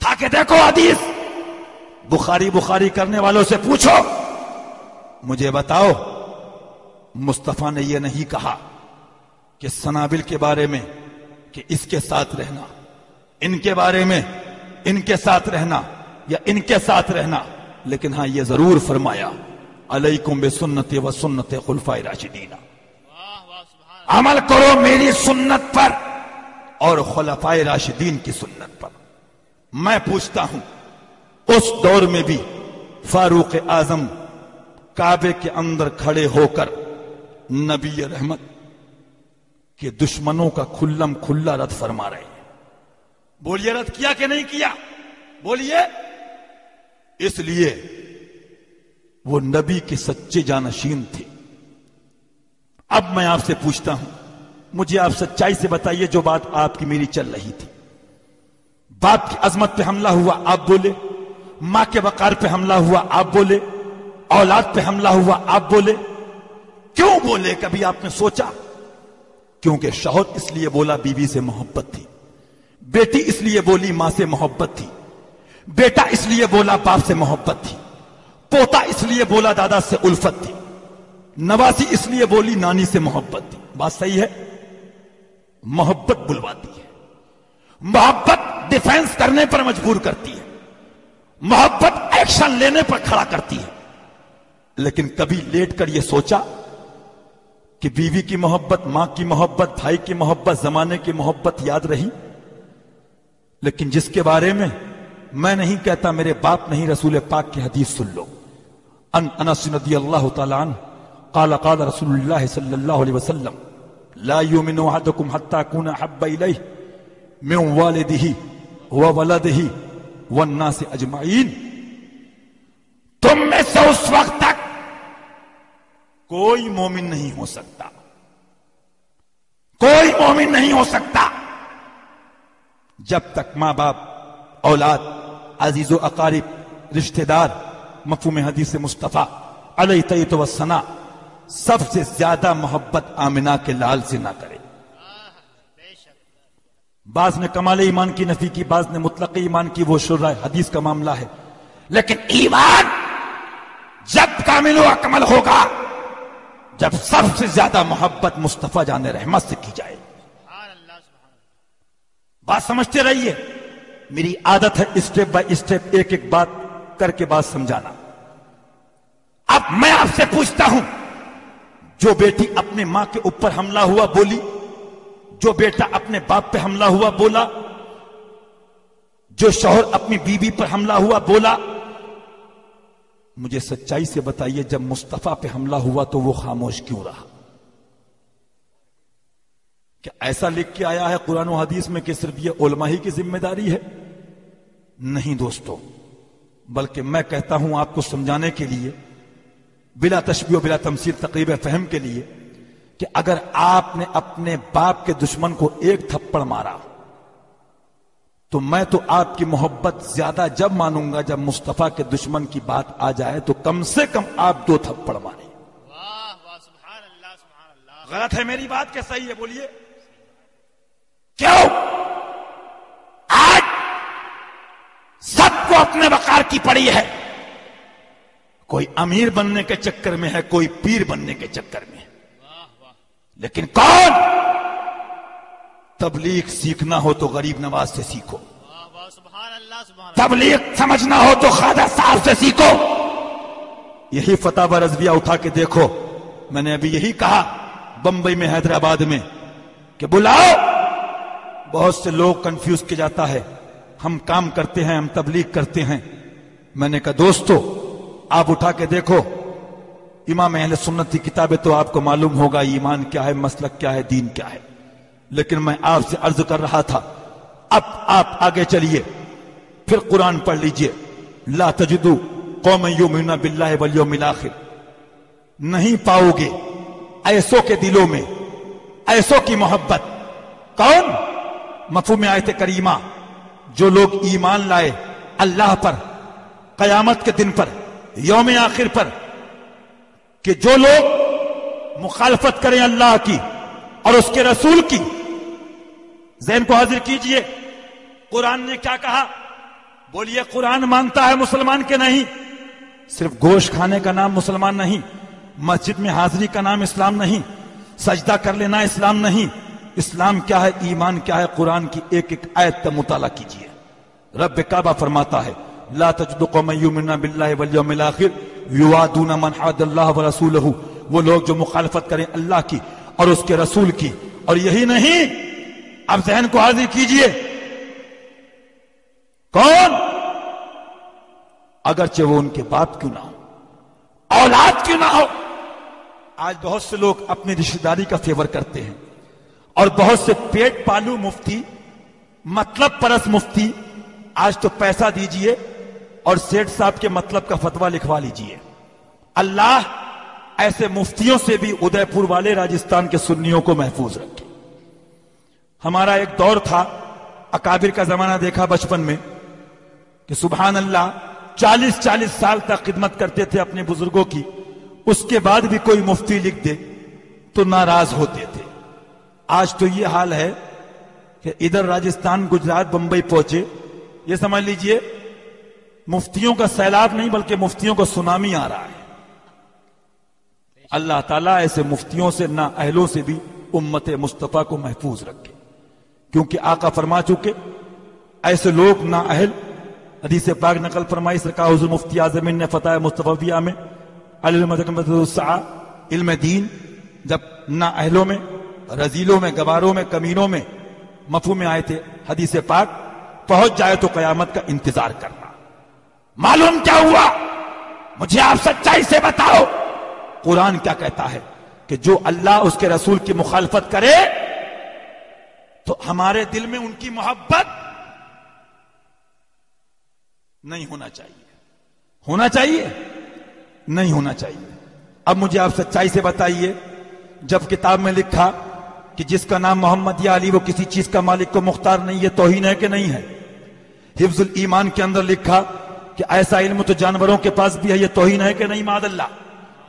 اٹھا کے دیکھو حدیث، بخاری کرنے والوں سے پوچھو، مجھے بتاؤ مصطفیٰ نے یہ نہیں کہا کہ سنابل کے بارے میں کہ اس کے ساتھ رہنا، ان کے بارے میں ان کے ساتھ رہنا یا ان کے ساتھ رہنا، لیکن ہاں یہ ضرور فرمایا علیکم بسنتی و سنت خلفائے راشدین، عمل کرو میری سنت پر اور خلفائے راشدین کی سنت پر۔ میں پوچھتا ہوں اس دور میں بھی فاروق اعظم کعبے کے اندر کھڑے ہو کر نبی رحمت کے دشمنوں کا کھلم کھلا رد فرما رہے ہیں، بولیے رد کیا کہ نہیں کیا؟ بولیے۔ اس لیے وہ نبی کے سچے جانشین تھے۔ اب میں آپ سے پوچھتا ہوں، مجھے آپ سچائی سے بتائیے جو بات آپ کی میری چل رہی تھی، باپ کی عظمت پہ حملہ ہوا آپ بولے، ماں کے وقار پہ حملہ ہوا آپ بولے، اولاد پہ حملہ ہوا آپ بولے، کیوں بولے؟ کبھی آپ نے سوچا؟ کیونکہ شوہر اس لیے بولا بیوی سے محبت تھی، بیٹی اس لیے بولی ماں سے محبت تھی، بیٹا اس لیے بولا باپ سے محبت تھی، پوتا اس لیے بولا دادا سے الفت تھی، نواسی اس لیے بولی نانی سے محبت تھی۔ بات صحیح ہے؟ محبت بلواتی ہے، محبت ڈیفینس کرنے پر مجبور کرتی ہے، محبت ایکشن لینے پر کھڑا کرتی ہے۔ لیکن کبھی لیٹ کر یہ سوچا کہ بیوی کی محبت، ماں کی محبت، بھائی کی محبت، زمانے کی محبت یاد رہی؟ لیکن جس کے بارے میں نہیں کہتا، میرے باپ نہیں، رسول پاک کی حدیث سن لو۔ انس رضی اللہ تعالی عنہ قال قال رسول اللہ صلی اللہ علیہ وسلم لا یؤمن احدکم حتی اکون احب الیہ من والدہ وولدہ والناس اجمعین۔ تم میں سے اس وقت تک کوئی مومن نہیں ہو سکتا، کوئی مومن نہیں ہو سکتا جب تک ماں باپ، اولاد، عزیز و اقارب، رشتہ دار، مفہوم حدیث مصطفیٰ علیہ الصلوۃ والسلام سب سے زیادہ محبت آمنہ کے لال سے نہ کرے۔ بعض نے کمال ایمان کی نفی کی، بعض نے مطلق ایمان کی، وہ شرح حدیث کا معاملہ ہے، لیکن ایمان جب کامل و اکمل ہوگا جب سب سے زیادہ محبت مصطفیٰ جان رحمت سے کی جائے۔ بات سمجھتے رہیے، میری عادت ہے اسٹیپ بائی اسٹیپ ایک ایک بات کر کے بات سمجھانا۔ اب میں آپ سے پوچھتا ہوں، جو بیٹی اپنے ماں کے اوپر حملہ ہوا بولی، جو بیٹا اپنے باپ پہ حملہ ہوا بولا، جو شوہر اپنی بیوی پر حملہ ہوا بولا، مجھے سچائی سے بتائیے جب مصطفیٰ پہ حملہ ہوا تو وہ خاموش کیوں رہا؟ کیا ایسا لکھ کے آیا ہے قرآن و حدیث میں کہ صرف یہ علماء ہی کی ذمہ داری ہے؟ نہیں دوستو، بلکہ میں کہتا ہوں آپ کو سمجھانے کے لیے، بلا تشبیہ و بلا تمثیل، تقریب فہم کے لیے، کہ اگر آپ نے اپنے باپ کے دشمن کو ایک تھپڑ مارا تو میں تو آپ کی محبت زیادہ جب مانوں گا جب مصطفیٰ کے دشمن کی بات آ جائے تو کم سے کم آپ 2 تھپڑ ماریں۔ واہ واہ، سبحان اللہ سبحان اللہ۔ غلط ہے میری بات کہ صحیح ہے؟ بولیے کیوں؟ آج سب کو اپنے وقار کی پڑی ہے، کوئی امیر بننے کے چکر میں ہے، کوئی پیر بننے کے چکر میں ہے، لیکن کون؟ تبلیغ سیکھنا ہو تو غریب نواز سے سیکھو، واہ واہ، سبحان اللہ سبحان اللہ۔ تبلیغ سمجھنا ہو تو خواجہ صاحب سے سیکھو۔ یہی فتح رضویہ اٹھا کے دیکھو، میں نے ابھی یہی کہا بمبئی میں، حیدرآباد میں، کہ بلاؤ۔ بہت سے لوگ کنفیوز کیا جاتا ہے، ہم کام کرتے ہیں، ہم تبلیغ کرتے ہیں۔ میں نے کہا دوستو آپ اٹھا کے دیکھو، امام اہل سنت کی کتابیں تو آپ کو معلوم ہوگا ایمان کیا ہے، مسلک کیا ہے، دین کیا ہے، لیکن میں آپ سے عرض کر رہا تھا اب آپ آگے چلیے، پھر قرآن پڑھ لیجئے، لا تجدو قوم یؤمنون باللہ والیوم الآخر، نہیں پاؤ گے ایسوں کے دلوں میں ایسوں کی محبت۔ کون؟ مفہوم آیت کریمہ، جو لوگ ایمان لائے اللہ پر، قیامت کے دن پر، یوم آخر پر، کہ جو لوگ مخالفت کریں اللہ کی اور اس کے رسول کی۔ ذہن کو حاضر کیجئے، قرآن نے کیا کہا؟ بولیے قرآن مانتا ہے مسلمان کے نہیں؟ صرف گوشت کھانے کا نام مسلمان نہیں، مسجد میں حاضری کا نام اسلام نہیں، سجدہ کر لینا اسلام نہیں۔ اسلام کیا ہے، ایمان کیا ہے، قرآن کی ایک ایک آیت کا مطالعہ کیجیے۔ رب کعبہ فرماتا ہے لا تجد قوما یؤمنون باللہ والیوم الآخر یوادون من حاد اللہ ورسولہ، وہ لوگ جو مخالفت کریں اللہ کی اور اس کے رسول کی۔ اور یہی نہیں، اب ذہن کو حاضر کیجیے، کون؟ اگرچہ وہ ان کے باپ کیوں نہ ہو، اولاد کیوں نہ ہو۔ آج بہت سے لوگ اپنی رشتہ داری کا فیور کرتے ہیں، اور بہت سے پیٹ پالو مفتی، مطلب پرس مفتی، آج تو پیسہ دیجئے اور سیٹھ صاحب کے مطلب کا فتویٰ لکھوا لیجئے۔ اللہ ایسے مفتیوں سے بھی ادے پور والے راجستھان کے سنیوں کو محفوظ رکھے۔ ہمارا ایک دور تھا، اکابر کا زمانہ دیکھا بچپن میں، کہ سبحان اللہ 40 سال تک خدمت کرتے تھے اپنے بزرگوں کی، اس کے بعد بھی کوئی مفتی لکھ دے تو ناراض ہوتے تھے۔ آج تو یہ حال ہے کہ ادھر راجستھان، گجرات، بمبئی پہنچے، یہ سمجھ لیجئے مفتیوں کا سیلاب نہیں بلکہ مفتیوں کا سونامی آ رہا ہے۔ اللہ تعالیٰ ایسے مفتیوں سے، نا اہلوں سے بھی امت مصطفیٰ کو محفوظ رکھے، کیونکہ آقا فرما چکے ایسے لوگ نا اہل، حدیث پاک نقل فرمائی سرکار حضور مفتی اعظم نے فتح مصطفیہ میں علم دین، جب نا اہلوں میں، رزیلوں میں، گواروں میں، کمینوں میں مفہوم میں آئے تھے، حدیث پاک پہنچ جائے تو قیامت کا انتظار کرنا۔ معلوم کیا ہوا؟ مجھے آپ سچائی سے بتاؤ، قرآن کیا کہتا ہے کہ جو اللہ اس کے رسول کی مخالفت کرے تو ہمارے دل میں ان کی محبت نہیں ہونا چاہیے۔ ہونا چاہیے؟ نہیں ہونا چاہیے۔ اب مجھے آپ سچائی سے بتائیے، جب کتاب میں لکھا کہ جس کا نام محمد یا علی وہ کسی چیز کا مالک کو مختار نہیں، یہ توہین ہے کہ نہیں ہے؟ حفظ الایمان کے اندر لکھا کہ ایسا علم تو جانوروں کے پاس بھی ہے، یہ توہین ہے کہ نہیں؟ معاذ اللہ۔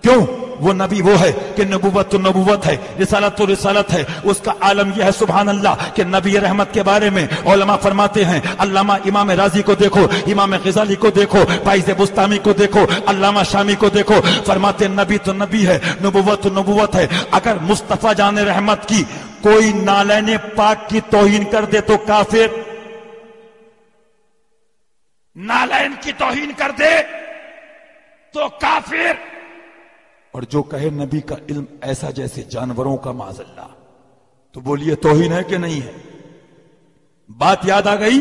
کیوں؟ وہ نبی وہ ہے کہ نبوت تو نبوت ہے، رسالت تو رسالت ہے۔ اس کا عالم یہ ہے سبحان اللہ کہ نبی رحمت کے بارے میں علماء فرماتے ہیں، علامہ امام رازی کو دیکھو، امام غزالی کو دیکھو، فائز بستامی کو دیکھو، علامہ شامی کو دیکھو، فرماتے ہیں نبی تو نبی ہے، نبوت تو نبوت ہے۔ اگر مصطفیٰ جان رحمت کی کوئی نالین پاک کی توہین کر دے تو کافر، نالین کی توہین کر دے تو کافر، اور جو کہے نبی کا علم ایسا جیسے جانوروں کا معاذ اللہ، تو بولیے توہین ہے کہ نہیں ہے؟ بات یاد آ گئی،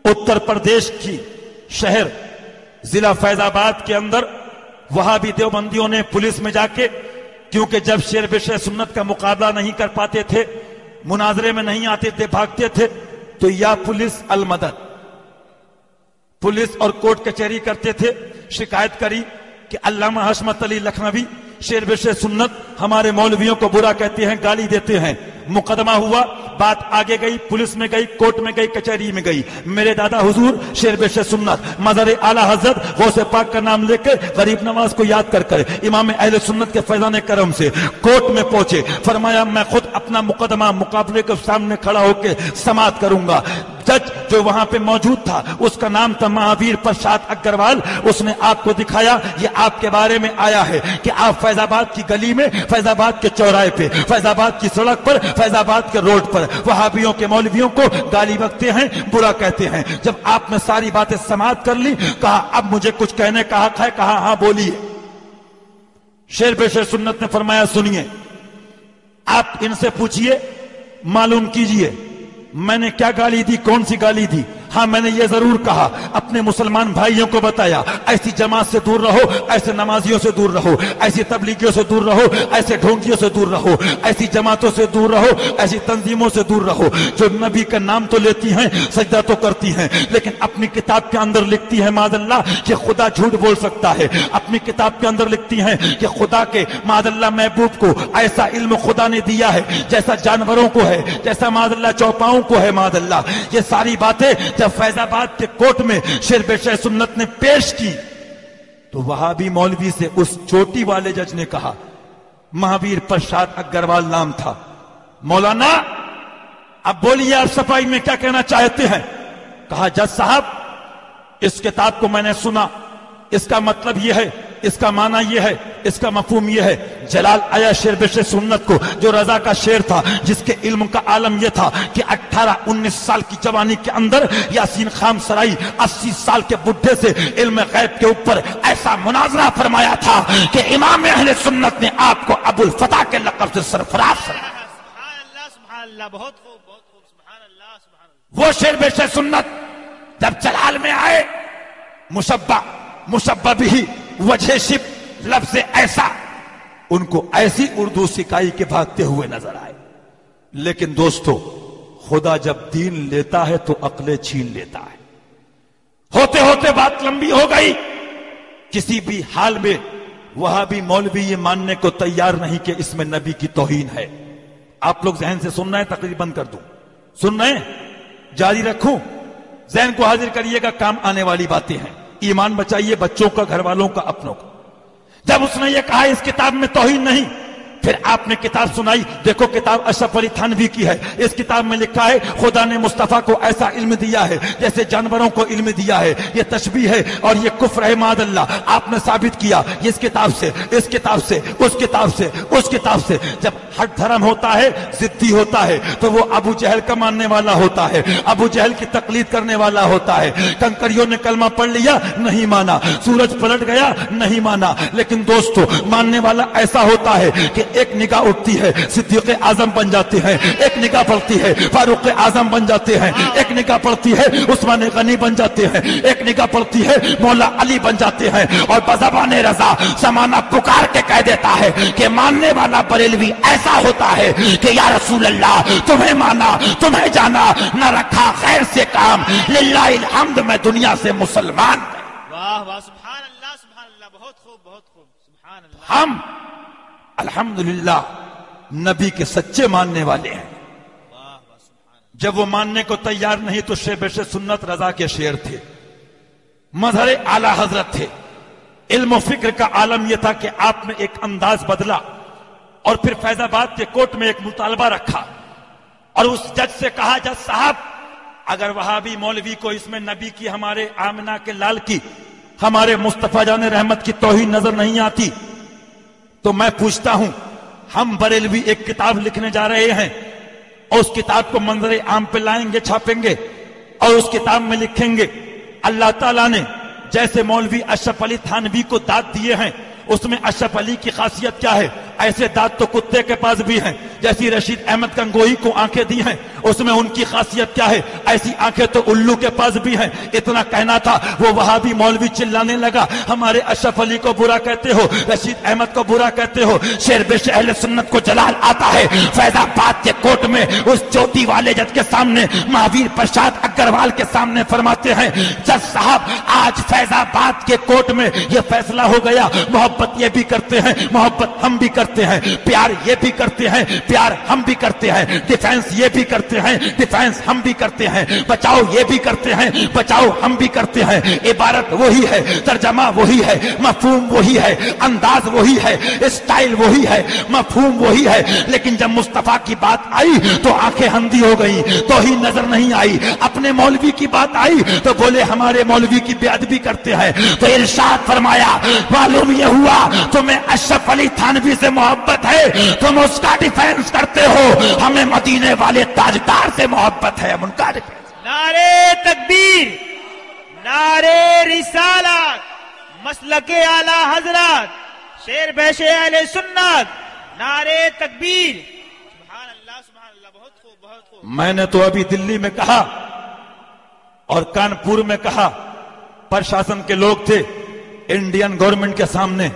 اتر پردیش کی شہر ضلع فیض آباد کے اندر وہابی دیوبندیوں نے پولیس میں جا کے، کیونکہ جب شیر بشیر سنت کا مقابلہ نہیں کر پاتے تھے، مناظرے میں نہیں آتے تھے، بھاگتے تھے، تو یا پولیس المدد، پولیس اور کورٹ کچہری کرتے تھے، شکایت کری کہ علامہ حشمت علی لکھنوی شیر بشیر سنت ہمارے مولویوں کو برا کہتے ہیں، گالی دیتے ہیں۔ مقدمہ ہوا، بات آگے گئی، پولیس میں گئی، کورٹ میں گئی، کچہری میں گئی۔ میرے دادا حضور شیر بشیر سنت مظہر اعلی حضرت غوث پاک کا نام لے کے غریب نواز کو یاد کر امام اہل سنت کے فیضان کرم سے کورٹ میں پہنچے، فرمایا میں خود اپنا مقدمہ مقابلے کے سامنے کھڑا ہو کے سماعت کروں گا۔ جج جو وہاں پہ موجود تھا اس کا نام تھا مہاویر پرساد اگروال، اس نے آپ کو دکھایا، یہ آپ کے بارے میں آیا ہے کہ آپ فیض آباد کی گلی میں، فیض آباد کے چوراہے پہ، فیض آباد کی سڑک پر، فیض آباد کے روڈ پر وہابیوں کے مولویوں کو گالی بکتے ہیں، برا کہتے ہیں۔ جب آپ نے ساری باتیں سماعت کر لی، کہا اب مجھے کچھ کہنے کا حق ہے، کہا ہاں بولیے۔ شیر بشیر سنت نے فرمایا سنیے، آپ ان سے پوچھئے، معلوم کیجئے میں نے کیا گالی دی، کون سی گالی دی۔ ہاں میں نے یہ ضرور کہا، اپنے مسلمان بھائیوں کو بتایا ایسی جماعت سے دور رہو، ایسے نمازیوں سے دور رہو، ایسی تبلیغیوں سے دور رہو، ایسے ڈھونگیوں سے دور رہو، ایسی جماعتوں سے دور رہو، ایسی تنظیموں سے دور رہو جو نبی کا نام تو لیتی ہیں، سجدہ تو کرتی ہیں، لیکن اپنی کتاب کے اندر لکھتی ہیں معاذ اللہ کہ خدا جھوٹ بول سکتا ہے، اپنی کتاب کے اندر لکھتی ہیں کہ خدا کے معاذ اللہ محبوب کو ایسا علم خدا نے دیا ہے جیسا جانوروں کو ہے، جیسا معاذ اللہ چوپاؤں کو ہے معاذ اللہ۔ یہ ساری باتیں جب فیض آباد کے کورٹ میں شیر بشیر سنت نے پیش کی تو وہابی مولوی سے اس چوٹی والے جج نے کہا، مہاویر پرساد اگروال نام تھا، مولانا اب بولیے آپ صفائی میں کیا کہنا چاہتے ہیں؟ کہا جج صاحب اس کتاب کو میں نے سنا، اس کا مطلب یہ ہے، اس کا معنی یہ ہے، اس کا مفہوم یہ ہے۔ جلال آیا شیر بشر سنت کو، جو رضا کا شیر تھا، جس کے علم کا عالم یہ تھا کہ 18-19 سال کی جوانی کے اندر یاسین خان سرائی 80 سال کے بڈھے سے علم غیب کے اوپر ایسا مناظرہ فرمایا تھا کہ امام اہل سنت نے آپ کو ابو الفتح کے لقب سے سرفراز فرمایا۔ سبحان اللہ، بہت خوب، بہت خوب، سبحان اللہ، سبحان اللہ۔ وہ شیر بشر سنت جب جلال میں آئے، مشبہ بھی وجہ شب لفظ ایسا، ان کو ایسی اردو سکھائی کے بھاگتے ہوئے نظر آئے۔ لیکن دوستو، خدا جب دین لیتا ہے تو عقلیں چھین لیتا ہے۔ ہوتے ہوتے بات لمبی ہو گئی، کسی بھی حال میں وہابی مولوی یہ ماننے کو تیار نہیں کہ اس میں نبی کی توہین ہے۔ آپ لوگ ذہن سے سن رہے ہیں؟ تقریر بند کر دوں؟ سن رہے ہیں؟ جاری رکھوں؟ ذہن کو حاضر کریے گا، کام آنے والی باتیں ہیں۔ ایمان بچائیے بچوں کا، گھر والوں کا، اپنوں کا۔ جب اس نے یہ کہا اس کتاب میں توہین نہیں، پھر آپ نے کتاب سنائی، دیکھو کتاب اشرف علی تھانوی کی ہے، اس کتاب میں لکھا ہے خدا نے مصطفیٰ کو ایسا علم دیا ہے جیسے جانوروں کو علم دیا ہے، یہ تشبیہ ہے اور یہ کفر ہے معاذ اللہ۔ آپ نے ثابت کیا اس کتاب سے، اس کتاب سے، اس کتاب سے، اس کتاب سے۔ جب ہٹ دھرم ہوتا ہے، ضدی ہوتا ہے، تو وہ ابو جہل کا ماننے والا ہوتا ہے، ابو جہل کی تقلید کرنے والا ہوتا ہے۔ کنکریوں نے کلمہ پڑھ لیا، نہیں مانا، سورج پلٹ گیا، نہیں مانا۔ لیکن دوستو، ماننے والا ایسا ہوتا ہے کہ ایک نگاہ اٹھتی ہے صدیق اعظم بن جاتے ہیں، ایک نگاہ پڑتی ہے فاروق اعظم بن جاتے ہیں، ایک نگاہ پڑتی ہے عثمان غنی بن جاتے ہیں، ایک نگاہ پڑتی ہے مولا علی بن جاتے ہیں، اور بزبان رضا زمانہ پکار کے کہہ دیتا ہے کہ ماننے والا بریلوی ایسا ہوتا ہے کہ یا رسول اللہ تمہیں مانا، تمہیں جانا، نہ رکھا خیر سے کام، للہ الحمد میں دنیا سے مسلمان۔ واہ واہ، سبحان اللہ، بہت خوب، بہت خوب، سبحان اللہ۔ ہم الحمدللہ نبی کے سچے ماننے والے ہیں۔ جب وہ ماننے کو تیار نہیں تو شیر بشر سنت رضا کے شیر تھے، مظہر اعلی حضرت تھے۔ علم و فکر کا عالم یہ تھا کہ آپ نے ایک انداز بدلا اور پھر فیض آباد کے کورٹ میں ایک مطالبہ رکھا اور اس جج سے کہا، جج صاحب اگر وہابی مولوی کو اس میں نبی کی، ہمارے آمنہ کے لال کی، ہمارے مصطفیٰ جان رحمت کی توہین نظر نہیں آتی تو میں پوچھتا ہوں، ہم بریلوی ایک کتاب لکھنے جا رہے ہیں اور اس کتاب کو منظر عام پہ لائیں گے، چھاپیں گے اور اس کتاب میں لکھیں گے اللہ تعالیٰ نے جیسے مولوی اشرف علی تھانوی کو داد دیے ہیں، اس میں اشرف علی کی خاصیت کیا ہے؟ ایسے داد تو کتے کے پاس بھی ہیں، جیسی رشید احمد گنگوہی کو آنکھیں دی ہیں، اس میں ان کی خاصیت کیا ہے؟ ایسی آنکھیں تو الو کے پاس بھی ہیں۔ اتنا کہنا تھا، وہ وہابی مولوی چلانے لگا، ہمارے اشرف علی کو برا کہتے ہو، رشید احمد کو برا کہتے ہو۔ شیر بشر اہل سنت کو جلال آتا ہے، فیض آباد کے کورٹ میں اس چوٹی والے جج کے سامنے، مہاویر پرساد اگروال کے سامنے فرماتے ہیں، جج صاحب آج فیض آباد کے کورٹ میں یہ فیصلہ ہو گیا، محبت یہ بھی کرتے ہیں، محبت ہم بھی کرتے ہیں، پیار یہ بھی کرتے ہیں، پیار ہم بھی کرتے ہیں، ڈیفینس یہ بھی کرتے ہیں، ڈیفینس ہم بھی کرتے ہیں، بچاؤ یہ بھی کرتے ہیں، بچاؤ ہم بھی کرتے ہیں۔ عبارت وہی ہے، ترجمہ وہی ہے، مفہوم وہی ہے، انداز وہی ہے، اسٹائل وہی ہے، مفہوم وہی ہے، لیکن جب مصطفیٰ کی بات آئی تو آنکھیں اندھی ہو گئی، توہین نظر نہیں آئی۔ اپنے مولوی کی بات آئی تو بولے ہمارے مولوی کی بے ادبی کرتے ہیں، تو ارشاد فرمایا، معلوم یہ ہوا تمہیں اشرف علی تھانوی سے محبت ہے، تم اس کا ڈیفینس کرتے ہو، ہمیں مدینے والے تاجدار سے محبت ہے، ہم ان کا ڈیفینس۔ نعرے تکبیر، نعرے رسالت، مسلک اعلی حضرت شیر بشر اہل سنت، نعرے تکبیر، سبحان اللہ، بہت خوب، بہت خوب۔ میں نے تو ابھی دلی میں کہا اور کانپور میں کہا، پرشاسن کے لوگ تھے انڈین گورنمنٹ کے سامنے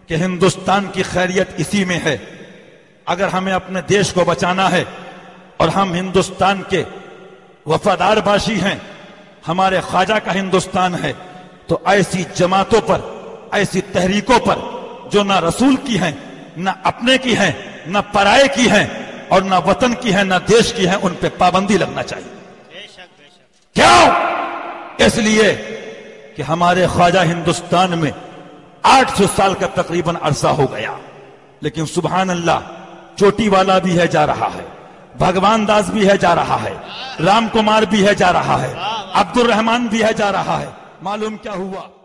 کہ ہندوستان کی خیریت اسی میں ہے، اگر ہمیں اپنے دیش کو بچانا ہے اور ہم ہندوستان کے وفادار باشی ہیں، ہمارے خواجہ کا ہندوستان ہے، تو ایسی جماعتوں پر، ایسی تحریکوں پر جو نہ رسول کی ہیں، نہ اپنے کی ہیں، نہ پرائے کی ہیں اور نہ وطن کی ہیں، نہ دیش کی ہیں، ان پہ پابندی لگنا چاہیے۔ بے شک، بے شک۔ کیوں؟ اس لیے کہ ہمارے خواجہ ہندوستان میں 800 سال کا تقریباً عرصہ ہو گیا، لیکن سبحان اللہ چوٹی والا بھی ہے جا رہا ہے، بھگوان داس بھی ہے جا رہا ہے، رام کمار بھی ہے جا رہا ہے، عبد الرحمان دیا جا رہا ہے. معلوم کیا ہوا؟